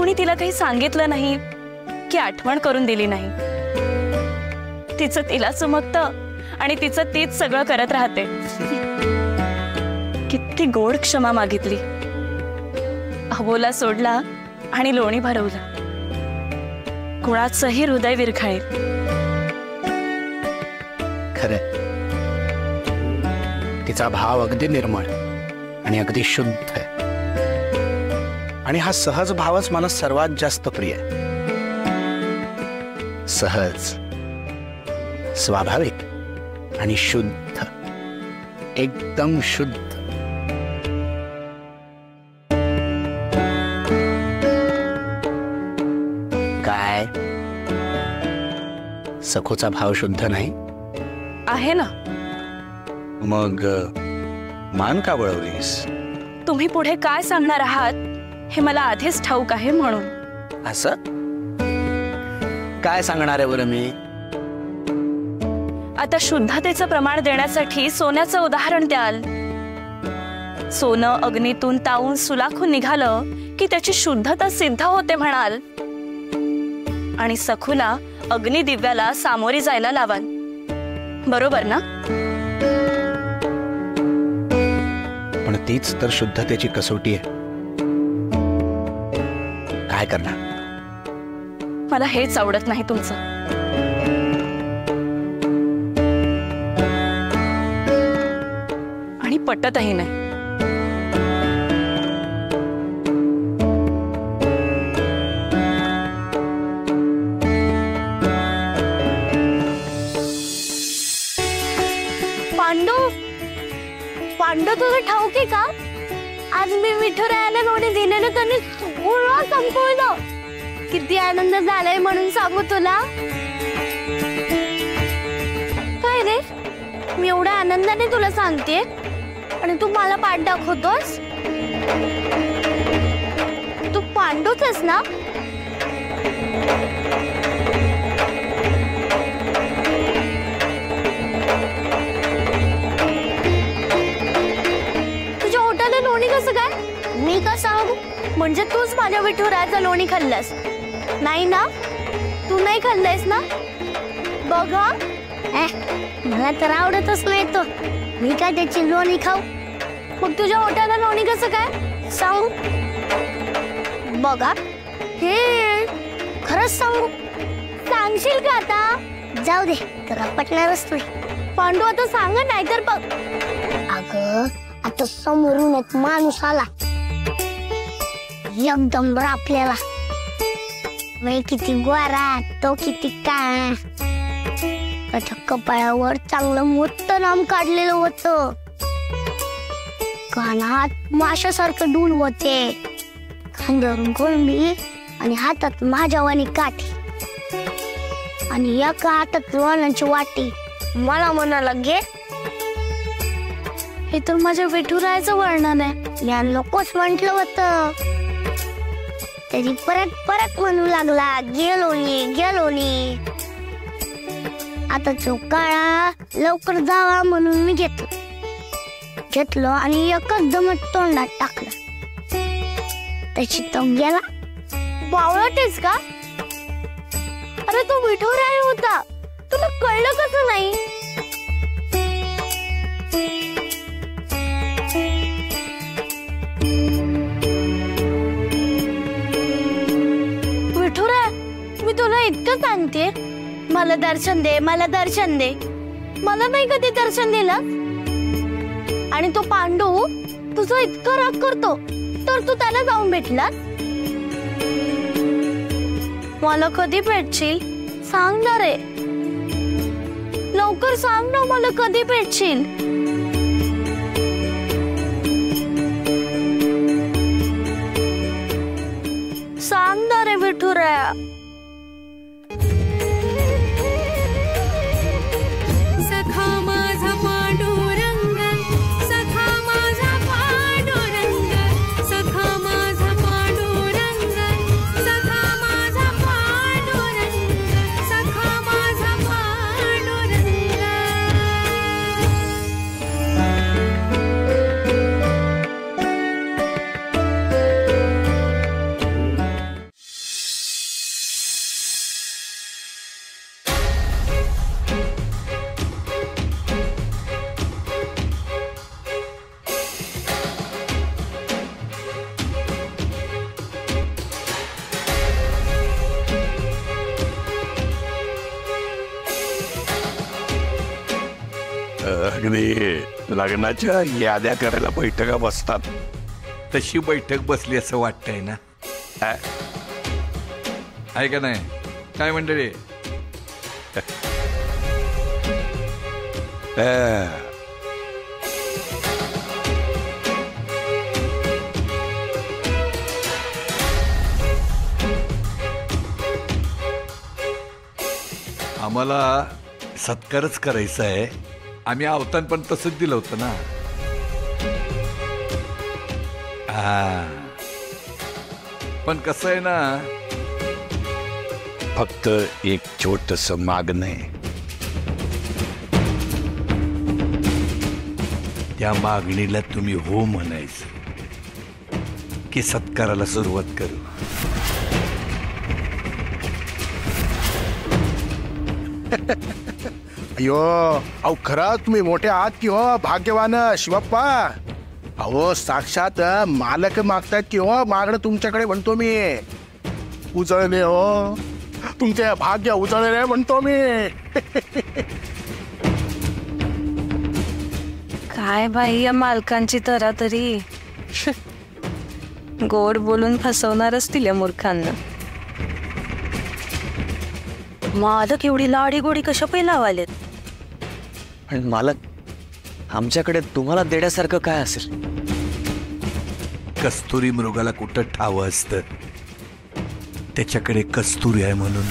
कोणी तिला काही सांगितलं नाही की आठवण करून दिली नाही। तिचं तिला चमकतं आणि तिचं तीच सगळं करत राहते। किती गोड क्षमा मागितली, अबोला सोडला आणि लोणी भरवलं। कुणाचंही हृदय विरघळेल। खरं तिचा भाव अगदी निर्मळ आणि अगदी शुद्ध आहे आणि हा सहज भावच मला सर्वात जास्त प्रिय आहे। सहज, स्वाभाविक आणि शुद्ध, एकदम शुद्ध। काय सखूचा भाव शुद्ध नाही आहे ना? मग मान का वळवलीस? तुम्ही पुढे काय सांगणार आहात हे मला आधीच ठाऊक आहे म्हणून। असं काय सांगणार आहे बरं मी? आता शुद्धतेचं प्रमाण देण्यासाठी सोन्याचं उदाहरण द्याल। सोनं अग्नीतून तावून सुलाखून निघालं की त्याची शुद्धता सिद्ध होते म्हणाल, आणि सखूला अग्निदिव्याला सामोरी जायला लावाल, बरोबर ना? पण तीच तर शुद्धतेची कसोटी आहे। काय करणार? मला हेच आवडत नाही तुमचं। आणि पटतही नाही। पांडू तुला ठाऊक आहे का? आज मी विठुरायाला लोणी दिलेलं त्यांनी सगळं संपवलं। किती आनंद झालाय म्हणून सांगू तुला? काय रे, मी एवढ्या आनंदाने तुला सांगते आणि तू मला पाठ दाखवतोस? तू पांडूच आहेस ना? मी का सांगू? म्हणजे तूच माझ्या विठुरायाचं लोणी खाल्लंस नाही ना? तू नाही खाल्लंयस ना? बघा, मला तर आवडतच नाही तो। मी काय त्याची लोणी खाऊ? मग तुझ्या ओठाला लोणी कसं काय सांगू? बघा, हे खरंच सांगू? सांगशील का आता? जाऊ दे, तुला पटणारच नाही। पांडू आता सांग, नाहीतर बघ। अगं आता समोरून एक माणूस आला, एकदम आपल्याला। मी किती गोरा, तो किती काळा। त्याच्या कपाळावर चांगलं मोठं नाम काढलेलं होतं। कानात माशासारखं डूल होते, खांद्यावरून कोंबडी आणि हातात माझ्यावानी काठी आणि एका हातात लोण्याची वाटी। मला म्हणाला, घे। हे तर माझ्या विठुरायाचं वर्णन आहे। या नकोच म्हटलं होतं तरी परत परत म्हणू लागला, गेलो नी। आता चोकाळा लवकर जावा म्हणून मी घेतलं आणि एकच जमत तोंडात टाकलं। त्याची तो गेला। बावळटेस का? अरे तो विठुराय होता, तुला कळलं कसं नाही? मी तुला इतकं सांगते, मला दर्शन दे, मला दर्शन दे। मला नाही कधी दर्शन दिलं। आणि तो पांडू तुझं इतकं राग करतो तर तू त्याला जाऊन भेटलास? मला कधी भेटशील सांग ना रे, लवकर सांग ना, मला कधी भेटशील? सांग ना रे विठुराया। अगदी लग्नाच्या याद्या करायला बैठका बसतात तशी बैठक बसली असं वाटतंय ना? आहे का नाही? काय मंडळी? आम्हाला सत्कारच करायचा आहे. आम्ही अवतान पण तसंच दिलं होतं ना. पण कसं आहे ना, फक्त एक छोटस मागणं आहे. त्या मागणीला तुम्ही हो म्हणायचं की सत्काराला सुरुवात करू. अयो अहो खरा तुम्ही मोठे आहात की हो भाग्यवान शिवप्पा. अहो साक्षात मालक मागतायत की हो मागणं तुमच्याकडे म्हणतो मी. उजळले हो तुमचे भाग्य उजळले म्हणतो मी. काय बाई या मालकांची तरी गोड बोलून फसवणारच तिल्या मूर्खांना. मालक एवढी लाडी गोडी कशा पहिला लावालेत? पण मालक आमच्याकडे तुम्हाला देण्यासारखं काय असेल? कस्तुरी मृगाला कुठं ठावं असतं, त्याच्याकडे कस्तुरी आहे म्हणून.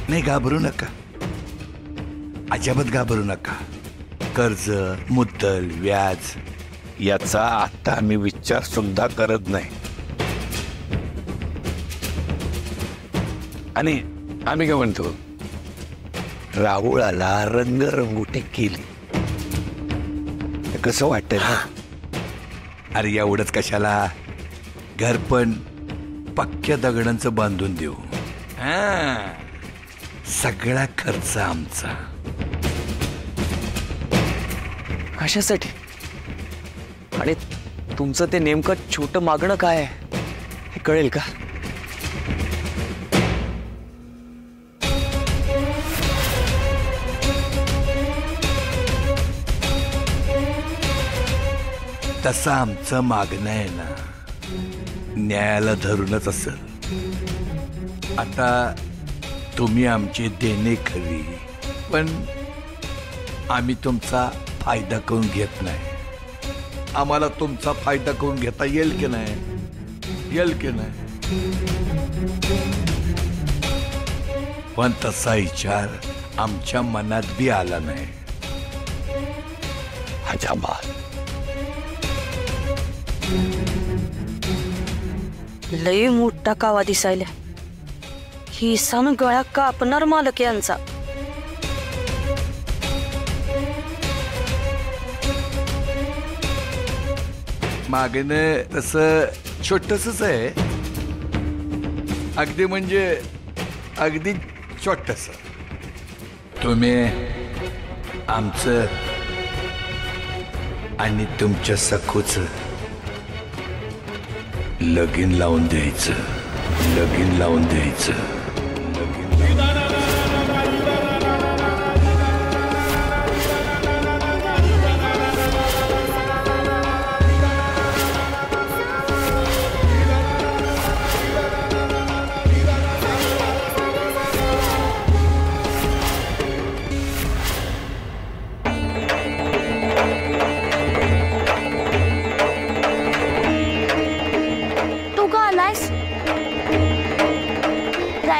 नाही घाबरू नका, अजिबात घाबरू नका. कर्ज मुद्दल व्याज याचा आता आम्ही विचार सुद्धा करत नाही. आणि आम्ही काय म्हणतो, राहुळाला रंगरंगोटी केली कसं वाटतं ना? अरे एवढंच कशाला, घर पण पक्क्या दगडांचं बांधून देऊ. सगळा खर्च आमचा. कशासाठी? आणि तुमचं ते नेमकं छोटं मागणं काय आहे हे कळेल का? तसं आमचं मागणं आहे ना, न्यायाला धरूनच असेल. आता तुम्ही आमचे देणे खरी, पण आम्ही तुमचा फायदा करून घेत नाही. आम्हाला तुमचा फायदा करून घेता येईल की नाही? येईल की नाही? पण तसा विचार आमच्या मनात बी आला नाही. अजाबात लई मोठा कावा दिसायला. ही सन गळा कापणार मालक यांचा. मागणं तसं छोटसच आहे, अगदी म्हणजे अगदी छोटस. तुम्ही आमचं आणि तुमच्या सखूचं लगीन लावून द्यायचं. लगीन लावून द्यायचं.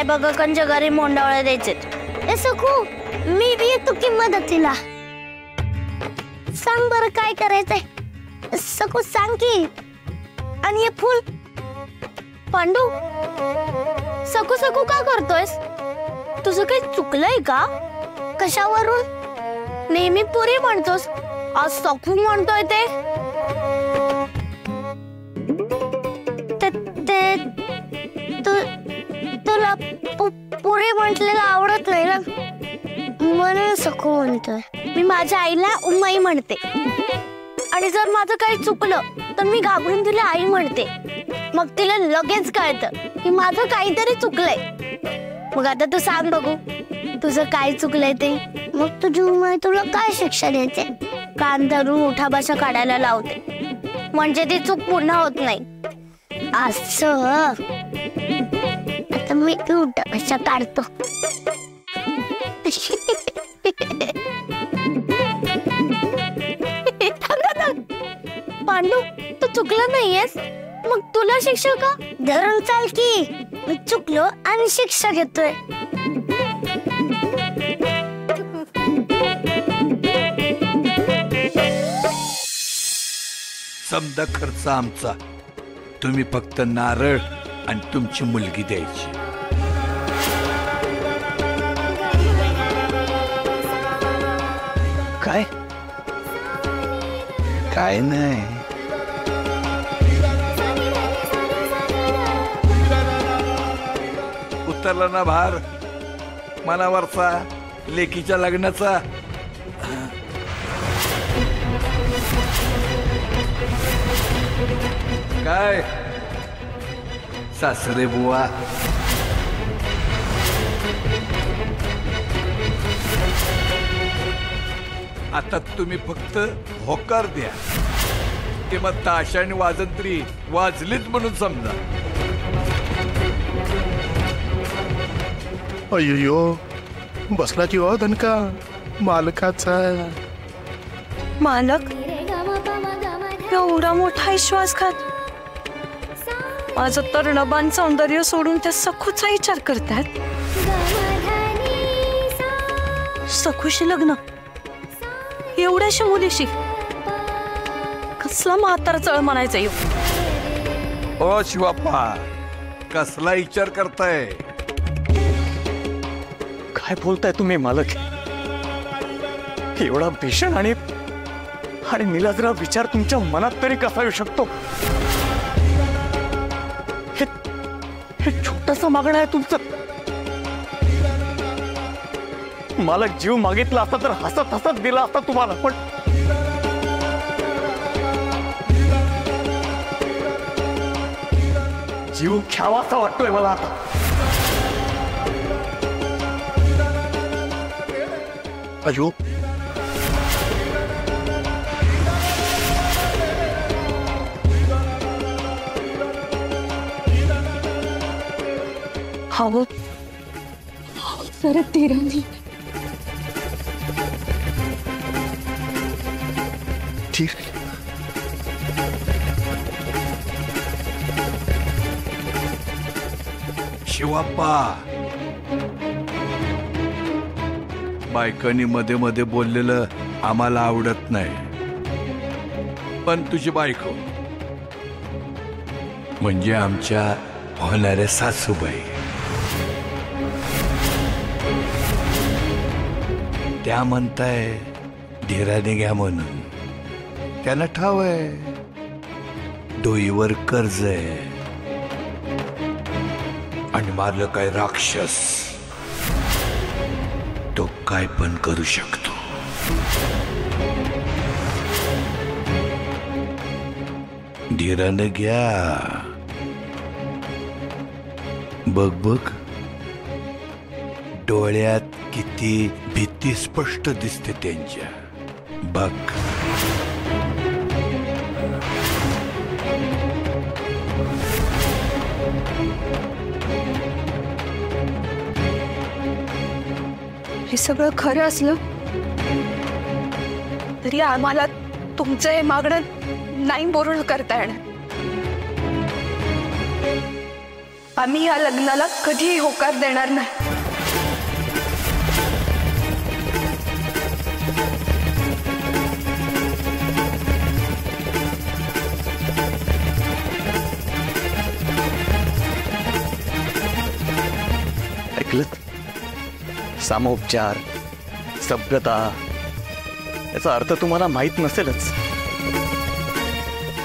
बघ कंच्या घरी मोंडावळ्या द्यायचे. ए सखू, मी बी येतो की मदतीला. सांग बरं काय करायचंय. सखू सांग की. आणि हे फुल पांडू, सखू सखू का करतोयस? तुझं काही चुकलंय का? कशावरून नेहमी पुरी म्हणतोस, आज सखू म्हणतोय ते? तुला पुरी म्हटलेलं आवडत नाही ना, म्हणून सखू म्हणतोय. मी माझ्या आईला उमाई म्हणते, आणि जर माझं काही चुकलं तर मी घाबरून तिला आई म्हणते. मग तिला लगेच कळतं की माझं काहीतरी चुकलंय. मग आता तू सांग बघू, तुझं काय चुकलंय ते? मग तुझी उमय तुला काय शिक्षा देते? कान धरून उठाबशा काढायला लावते, म्हणजे ती चूक पुन्हा होत नाही असं. आता मी उठाबशा काढतो. पांडू, तू चुकला नाहीयेस, मग तुला शिक्षा का? धरून चाल की, मी चुकलो आणि शिक्षा घेतोय. समजा खर्च आमचा, तुम्ही फक्त नारळ आणि तुमची मुलगी द्यायची. काय काय नाही. उतरला ना भार मनावरचा लेकीच्या लग्नाचा. काय सासरे बुवा, आता तुम्ही फक्त होकार द्या, ते मग ताशा आणि वाजंत्री वाजलीच म्हणून समजा. अय्यो, बसला की हो दणका मालकाचा. मालक एवढा मोठा विश्वासघात, माझं तरुणबान सौंदर्य सोडून त्या सखूचा विचार करतात. सखूशी लग्न एवढ्याशा मुलीशी, कसला म्हातारा चळ म्हणायचा येऊ. ओ शिवाप्पा, कसला विचार करताय? काय बोलताय तुम्ही मालक? एवढा भीषण आणि निलाजरा विचार तुमच्या मनात तरी कसा येऊ शकतो? हे छोटस मागणं आहे तुमचं. मालक जीव मागितला असता तर हसत हसत दिला असता तुम्हाला, पण जीव घ्यावासा वाटतोय मला आता. अयो, हवं परत धीराने. ठीक. शिवाप्पा, बायकांनी मध्ये मध्ये बोललेलं आम्हाला आवडत नाही, पण तुझी बायको म्हणजे आमच्या होणाऱ्या सासूबाई, त्या म्हणताय धीराने घ्या म्हणून. त्यांना ठाव आहे डोईवर कर्ज आहे आणि मारलं काय राक्षस, तो काय पण करू शकतो. धीराने घ्या. बघ बघ, डोळ्यात किती भीती स्पष्ट दिसते त्यांच्या. बघ. हे सगळं खरं असलं तरी आम्हाला तुमचं हे मागणं नाही बोलणं करता येणार. आम्ही या लग्नाला कधीही होकार देणार नाही. ऐकलत? सामोपचार, सभ्यता याचा अर्थ तुम्हाला माहित नसेलच,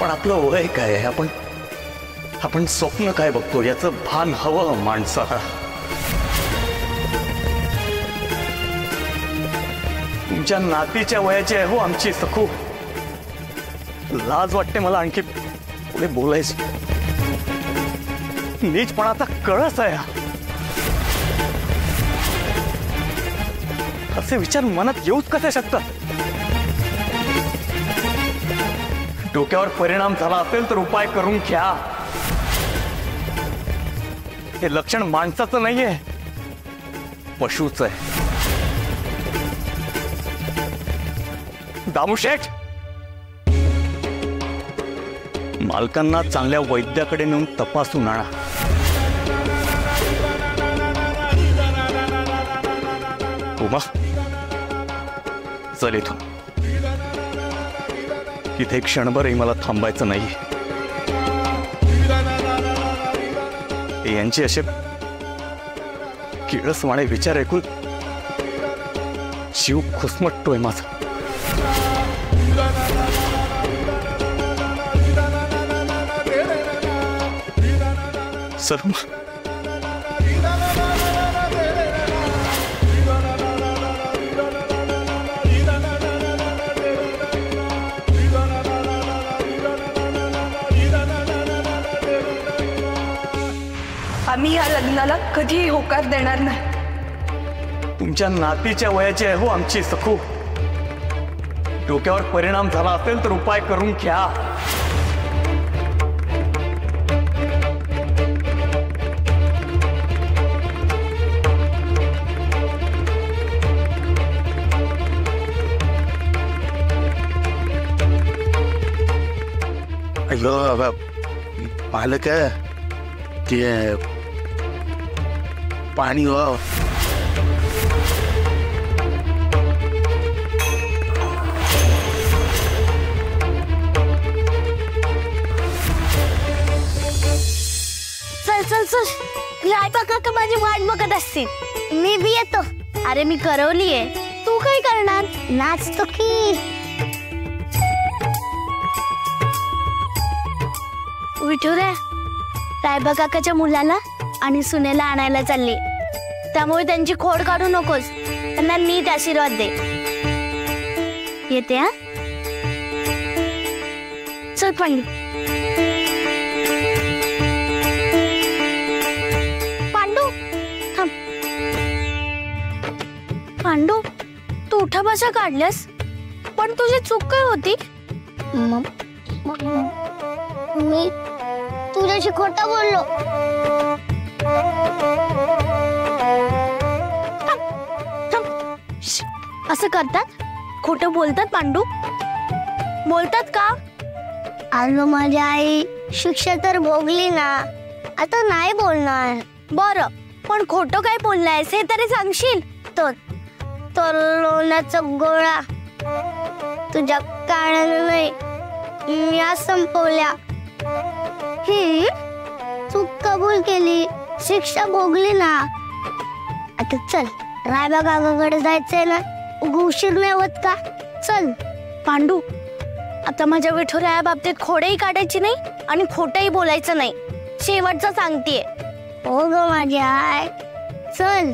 पण आपलं वय काय आहे, आपण स्वप्न काय बघतो याचं भान हवं माणसाला. तुमच्या नातीच्या वयाची आहे हो आमची सखू. लाज वाटते मला आणखी पुढे बोलायची. नीचपणाचा कळस आहे. असे विचार मनात येऊच कसे शकतात? डोक्यावर परिणाम झाला असेल तर उपाय करून घ्या. हे लक्षण माणसाचं नाहीये, पशुचं आहे. दामूशेठ, मालकांना चांगल्या वैद्याकडे नेऊन तपासून आणा. उमा, चल इथून. इथे क्षणभरही मला थांबायचं नाही. यांचे असे किळसवाणे विचार ऐकून जीव खुसमटतोय माझा. सर, आम्ही या लग्नाला कधीही होकार देणार नाही. तुमच्या नातीच्या वयाची आहे हो आमची सखू. डोक्यावर परिणाम झाला असेल तर उपाय करून घ्या. अयो मालक, ते पाणी हो. चल चल चल, रायबा काका माझी वाट बघत असतील. मी बी येतो. अरे मी करवलीये, तू काय करणार? नाचतो की. विठुऱ्या, रायबा काकाच्या मुलाला आणि सुनेला आणायला चालली, त्यामुळे त्यांची खोड काढू नकोस. त्यांना नीट आशीर्वाद दे. येते हा. चल पांडू. पांडू थांब. पांडू, तू उठा बसा काढल्यास, पण तुझी चूक काय होती? मी तुझ्याशी खोटं बोललो. असं करतात? खोटं बोलतात पांडू? बोलतात का? अगं माझी आई शिक्षा तर भोगली ना, आता नाही बोलणार. बरं, पण खोटं काय बोललायस हे तरी सांगशील? तर लोण्याचा गोळा तुझ्या कानाला नाही, मी आज संपवल्या. चूक कबूल केली, शिक्षा भोगली ना. आता चल, रायबा काकाकडे जायचंय ना, उशीर नाही होत का? चल. पांडू, आता माझ्या विठुऱ्या या बाबतीत खोडेही काढायची नाही आणि खोटंही बोलायचं नाही. शेवटचं सांगतेय. हो ग माझी आय, चल.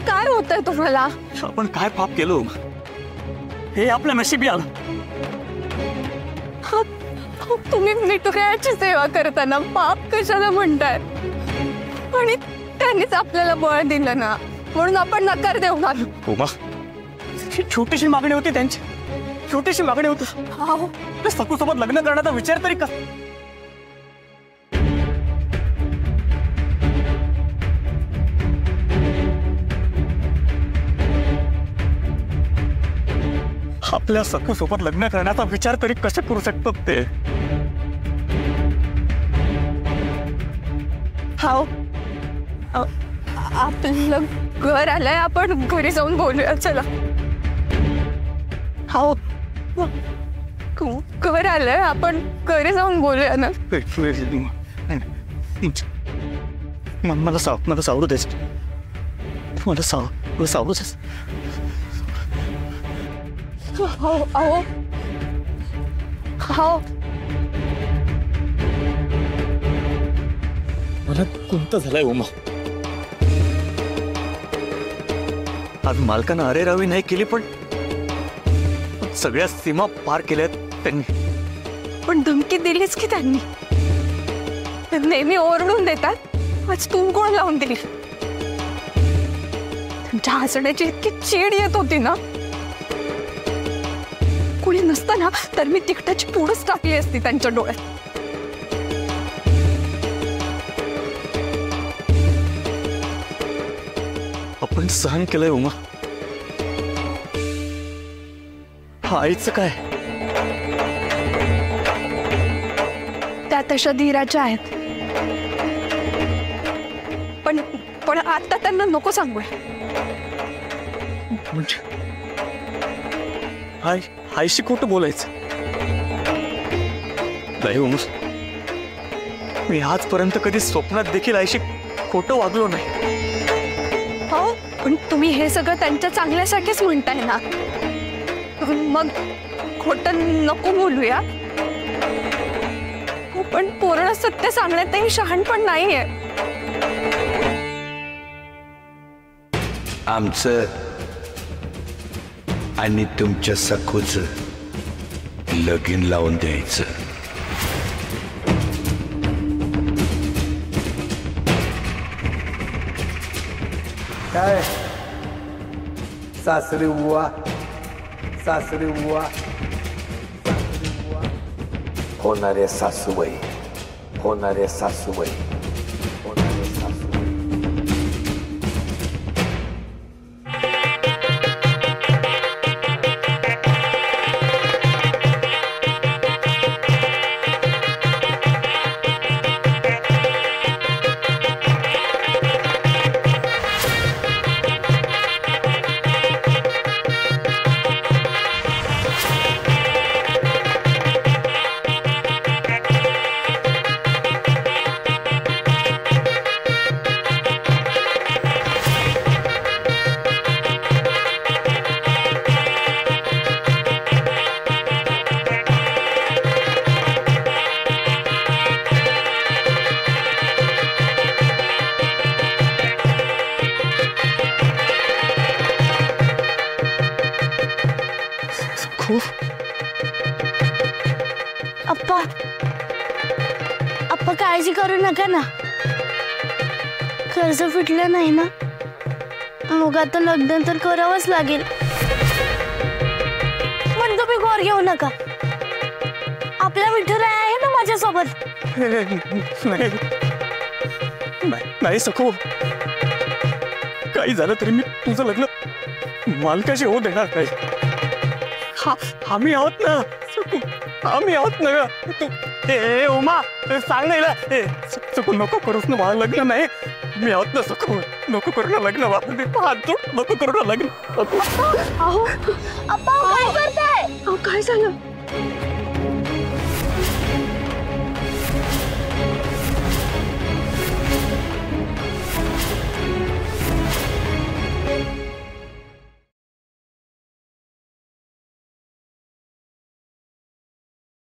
काय होतंय तुम्हाला? आपण काय पाप केलो हे आपल्या नशिबी आलं. तुम्ही विठुरायाची सेवा करताना पाप कशाला म्हणताय? आणि त्यांनीच आपल्याला बळ दिलं ना, म्हणून आपण नकार देऊ घालू. उमा, छोटीशी मागणी होती त्यांची, छोटीशी मागणी होती. सखूसोबत लग्न करण्याचा विचार तरी का? आपल्या सखूसोबत लग्न करण्याचा विचार तरी कसे करू शकतात ते? आपलं घर आलंय, आपण घरी जाऊन बोलूया. चला. घर आलंय, आपण घरी जाऊन बोलूया ना. मला सावरू द्यायचं, मला सावरू द्यायचं. मला कोणतं झालंय उमा? आज मालकानं अरेरावी नाही केली, पण सगळ्या सीमा पार केल्यात त्यांनी. पण धमकी दिलीच की त्यांनी. नेहमी ओरडून देतात, आज तू कोण लावून दिली. त्यांच्या हसण्याची इतकी चीड येत होती ना, कुणी नसताना तर मी तिकटाची पुडच टाकली असती त्यांच्या डोळ्यात. आपण सहन केलंय उमा. हा आईचं काय? त्या तशा धीराच्या आहेत, पण पण आता त्यांना नको सांगूया. म्हणजे आईशी खोटं बोलायचं नाही उमा. मी आजपर्यंत कधी स्वप्नात देखील आईशी खोटं वागलो नाही. हो, पण तुम्ही हे सगळं त्यांच्या चांगल्यासाठीच म्हणताय ना, मग खोटं नको बोलूया. पण पूर्ण सत्य सांगण्यातही शहाणपण नाहीये. आमचं आणि तुमच्या सखूचं लगीन लावून द्यायचं. काय सासरे उवा, सासरे उवा, होणारे सासूबाई, होणारे सासूबाई, होणारे सासूबाई. अप्पा, अप्पा काळजी करू नका ना. कर्ज फिटलं नाही ना, मग आता लग्न तर करावंच लागेल. पण तुम्ही घोर घेऊ नका. आपला विठुराय आहे ना माझ्यासोबत. नाही सखो, काही झालं तरी मी तुझं लग्न मालकाशी होऊ देणार नाही. आम्ही आहोत ना, आम्ही आहोत ना. तू ए उमा सांग ना, सखो नको करूस ना मला लग्न. नाही मी आहोत ना सखो, नको करू ना लग्न. हात जोड, नको करू ना लग्न. अहो अप्पा, काय करताय? काय झालं?